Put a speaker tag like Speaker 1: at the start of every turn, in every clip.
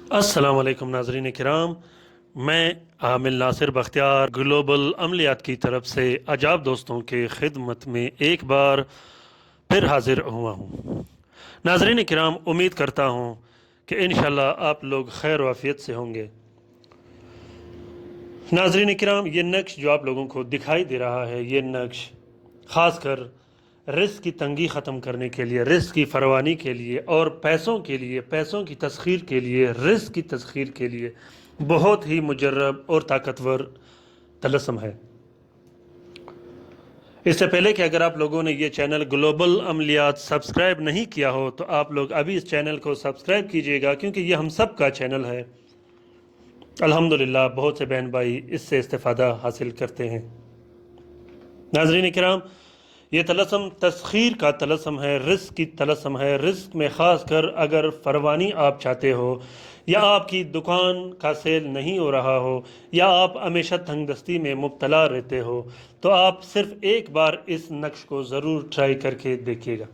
Speaker 1: अस्सलाम वालेकुम नाज़रीन किराम। मैं आमिल नासिर बख्तियार ग्लोबल अमलियात की तरफ से अजाब दोस्तों के खिदमत में एक बार फिर हाजिर हुआ हूँ। नाज़रीन किराम, उम्मीद करता हूँ कि इंशाल्लाह आप लोग खैर वाफियत से होंगे। नाज़रीन किराम, ये नक्श जो आप लोगों को दिखाई दे रहा है, ये नक्श ख़ासकर रिस्क की तंगी ख़त्म करने के लिए, रिस्क की फरवानी के लिए और पैसों के लिए, पैसों की तस्खीर के लिए, रिस्क की तस्खीर के लिए बहुत ही मुजर्रब और ताकतवर तलस्म है। इससे पहले कि अगर आप लोगों ने ये चैनल ग्लोबल अमलियात सब्सक्राइब नहीं किया हो तो आप लोग अभी इस चैनल को सब्सक्राइब कीजिएगा, क्योंकि ये हम सब का चैनल है। अल्हम्दुलिल्लाह बहुत से बहन भाई इससे इस्तेफ़ादा हासिल करते हैं। नाज़रीन किराम, ये तलस्म तस्खीर का तलस्म है, रिस्क की तलस्म है। रिस्क में ख़ास कर अगर फरवानी आप चाहते हो, या आपकी दुकान का सेल नहीं हो रहा हो, या आप हमेशा तंगदस्ती में मुब्तला रहते हो, तो आप सिर्फ एक बार इस नक्श को ज़रूर ट्राई करके देखिएगा।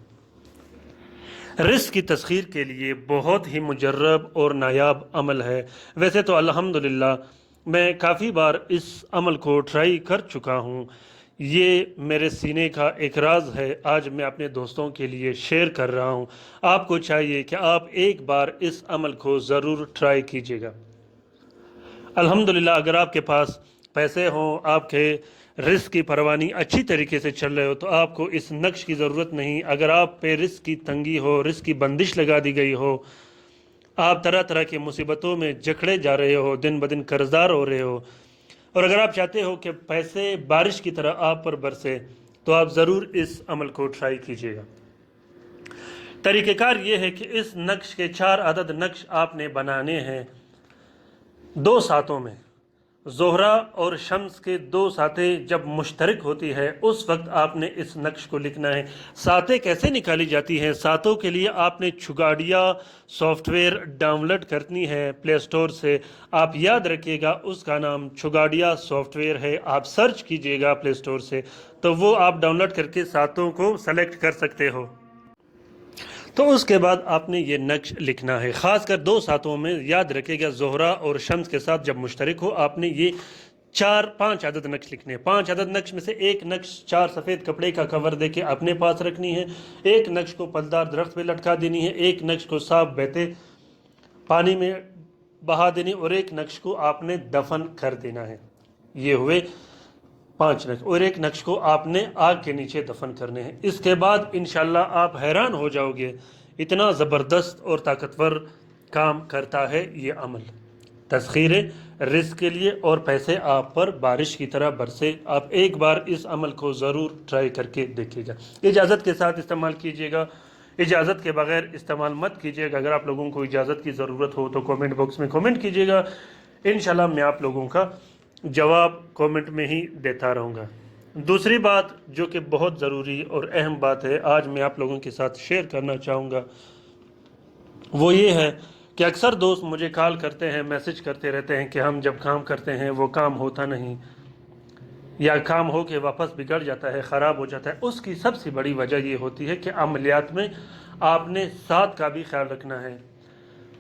Speaker 1: रिस्क की तस्खीर के लिए बहुत ही मुजर्रब और नायाब अमल है। वैसे तो अल्हम्दुलिल्लाह मैं काफ़ी बार इस अमल को ट्राई कर चुका हूँ। ये मेरे सीने का एक राज है, आज मैं अपने दोस्तों के लिए शेयर कर रहा हूँ। आपको चाहिए कि आप एक बार इस अमल को ज़रूर ट्राई कीजिएगा। अल्हम्दुलिल्लाह अगर आपके पास पैसे हों, आपके रिस्क की परवानी अच्छी तरीके से चल रहे हो, तो आपको इस नक्श की ज़रूरत नहीं। अगर आप पे रिस्क की तंगी हो, रिस्क की बंदिश लगा दी गई हो, आप तरह तरह की मुसीबतों में जकड़े जा रहे हो, दिन ब दिन कर्जदार हो रहे हो, और अगर आप चाहते हो कि पैसे बारिश की तरह आप पर बरसे, तो आप ज़रूर इस अमल को ट्राई कीजिएगा। तरीक़ेकार ये है कि इस नक्श के 4 अदद नक्श आपने बनाने हैं 2 सातों में। ज़ोहरा और शम्स के 2 सातें जब मुश्तरक होती है, उस वक्त आपने इस नक्श को लिखना है। सातें कैसे निकाली जाती हैं? सातों के लिए आपने छुगाड़िया सॉफ्टवेयर डाउनलोड करनी है प्ले स्टोर से। आप याद रखिएगा, उसका नाम छुगाड़िया सॉफ्टवेयर है। आप सर्च कीजिएगा प्ले स्टोर से, तो वो आप डाउनलोड करके सातों को सेलेक्ट कर सकते हो। तो उसके बाद आपने ये नक्श लिखना है, ख़ासकर 2 सातों में। याद रखिएगा, ज़ोहरा और शम्स के साथ जब मुश्तरक हो, आपने ये 5 अदद नक्श लिखने। 5 अदद नक्श में से एक नक्श 4 सफ़ेद कपड़े का कवर दे के अपने पास रखनी है, एक नक्श को फलदार दरख्त पे लटका देनी है, एक नक्श को साफ बहते पानी में बहा देनी, और एक नक्श को आपने दफन कर देना है। ये हुए 5 नक्श, और एक नक्श को आपने आग के नीचे दफन करने हैं। इसके बाद इंशाल्लाह आप हैरान हो जाओगे, इतना ज़बरदस्त और ताकतवर काम करता है ये अमल। तस्खीर रिस्क के लिए और पैसे आप पर बारिश की तरह बरसे। आप एक बार इस अमल को ज़रूर ट्राई करके देखिएगा। इजाज़त के साथ इस्तेमाल कीजिएगा, इजाज़त के बगैर इस्तेमाल मत कीजिएगा। अगर आप लोगों को इजाज़त की ज़रूरत हो तो कमेंट बॉक्स में कमेंट कीजिएगा, इंशाल्लाह मैं आप लोगों का जवाब कमेंट में ही देता रहूँगा। दूसरी बात जो कि बहुत ज़रूरी और अहम बात है, आज मैं आप लोगों के साथ शेयर करना चाहूँगा, वो ये है कि अक्सर दोस्त मुझे कॉल करते हैं, मैसेज करते रहते हैं कि हम जब काम करते हैं वो काम होता नहीं, या काम हो के वापस बिगड़ जाता है, ख़राब हो जाता है। उसकी सबसे बड़ी वजह ये होती है कि अमलियात में आपने साथ का भी ख्याल रखना है।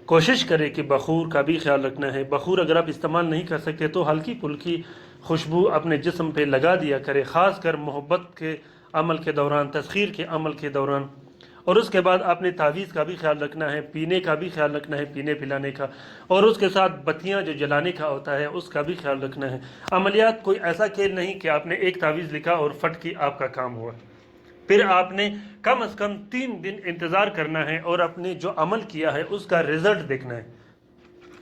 Speaker 1: कोशिश करें कि बखूर का भी ख्याल रखना है। बखूर अगर आप इस्तेमाल नहीं कर सकते तो हल्की फुल्की खुशबू अपने जिस्म पे लगा दिया करें, ख़ास कर मोहब्बत के अमल के दौरान, तस्खीर के अमल के दौरान। और उसके बाद आपने तावीज़ का भी ख्याल रखना है, पीने का भी ख्याल रखना है, पीने पिलाने का, और उसके साथ बत्तियाँ जो जलाने का होता है उसका भी ख्याल रखना है। अमलियात कोई ऐसा खेल नहीं कि आपने एक तावीज़ लिखा और फट की आपका काम हुआ। फिर आपने कम से कम 3 दिन इंतज़ार करना है और अपने जो अमल किया है उसका रिज़ल्ट देखना है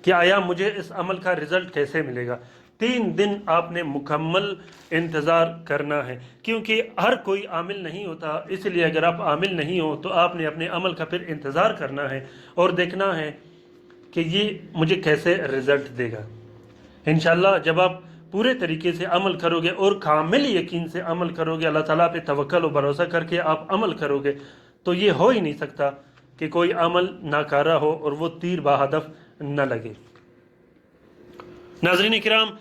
Speaker 1: कि आया मुझे इस अमल का रिज़ल्ट कैसे मिलेगा। 3 दिन आपने मुकम्मल इंतज़ार करना है, क्योंकि हर कोई आमिल नहीं होता। इसलिए अगर आप आमिल नहीं हो तो आपने अपने अमल का फिर इंतज़ार करना है और देखना है कि ये मुझे कैसे रिज़ल्ट देगा। इंशाल्लाह जब आप पूरे तरीके से अमल करोगे और कामिल यकीन से अमल करोगे, अल्लाह ताला पे तवक्कल और भरोसा करके आप अमल करोगे, तो ये हो ही नहीं सकता कि कोई अमल नाकारा हो और वो तीर बाहदफ न लगे। नाज़रीन किराम,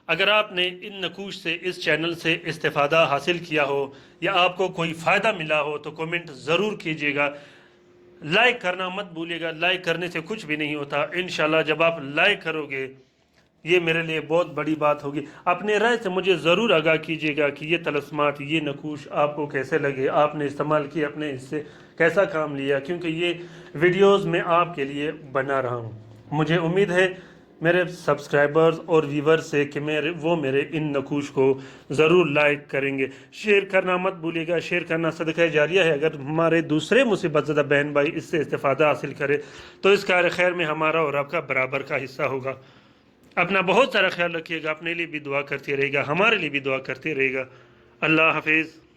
Speaker 1: अगर आपने इन नकूश से, इस चैनल से इस्तेफ़ादा हासिल किया हो या आपको कोई फ़ायदा मिला हो तो कमेंट ज़रूर कीजिएगा। لائک کرنا مت بھولیے گا، لائک کرنے سے کچھ بھی نہیں ہوتا، انشاءاللہ جب آپ لائک کرو گے یہ میرے لیے بہت بڑی بات ہوگی۔ اپنے رائے سے مجھے ضرور آگاہ کیجیے گا کہ یہ طلسمات، یہ نقوش آپ کو کیسے لگے، آپ نے استعمال کیے، اپنے اس سے کیسا کام لیا، کیونکہ یہ ویڈیوز میں آپ کے لیے بنا رہا ہوں۔ مجھے امید ہے میرے سبسکرائبرز اور ویورز سے کہ وہ میرے ان نقوش کو ضرور لائک کریں گے۔ شیئر کرنا مت بھولیے گا، شیئر کرنا صدقہ جاریہ ہے۔ اگر ہمارے دوسرے مصیبت زدہ بہن بھائی اس سے استفادہ حاصل کرے تو اس کار خیر میں ہمارا اور آپ کا برابر کا حصہ ہوگا۔ اپنا بہت سارا خیال رکھیے گا، اپنے لیے بھی دعا کرتے رہے گا، ہمارے لیے بھی دعا کرتے رہے گا۔ اللہ حافظ۔